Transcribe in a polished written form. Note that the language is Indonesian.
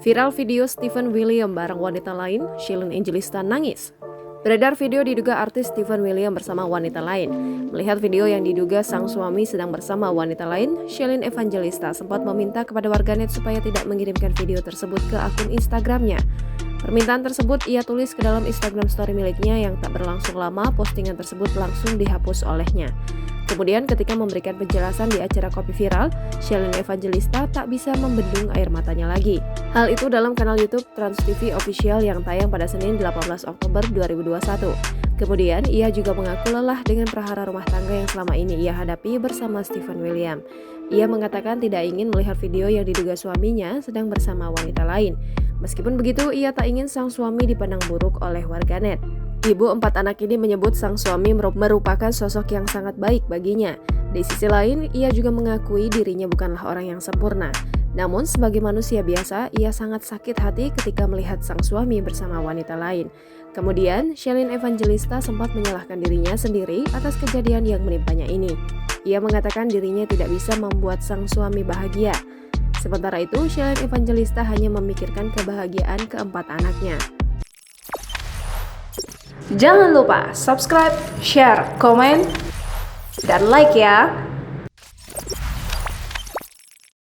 Viral video Steven William bareng wanita lain, Shalyn Evangelista nangis. Beredar video diduga artis Steven William bersama wanita lain. Melihat video yang diduga sang suami sedang bersama wanita lain, Shalyn Evangelista sempat meminta kepada warganet supaya tidak mengirimkan video tersebut ke akun Instagramnya. Permintaan tersebut ia tulis ke dalam Instagram story miliknya yang tak berlangsung lama, postingan tersebut langsung dihapus olehnya. Kemudian ketika memberikan penjelasan di acara Kopi Viral, Shalyn Evangelista tak bisa membendung air matanya lagi. Hal itu dalam kanal YouTube Trans TV Official yang tayang pada Senin 18 Oktober 2021. Kemudian ia juga mengaku lelah dengan prahara rumah tangga yang selama ini ia hadapi bersama Steven William. Ia mengatakan tidak ingin melihat video yang diduga suaminya sedang bersama wanita lain. Meskipun begitu, ia tak ingin sang suami dipandang buruk oleh warganet. Ibu 4 anak ini menyebut sang suami merupakan sosok yang sangat baik baginya. Di sisi lain, ia juga mengakui dirinya bukanlah orang yang sempurna. Namun sebagai manusia biasa, ia sangat sakit hati ketika melihat sang suami bersama wanita lain. Kemudian, Shalyn Evangelista sempat menyalahkan dirinya sendiri atas kejadian yang menimpanya ini. Ia mengatakan dirinya tidak bisa membuat sang suami bahagia. Sementara itu, Shalyn Evangelista hanya memikirkan kebahagiaan keempat anaknya. Jangan lupa subscribe, share, komen, dan like ya!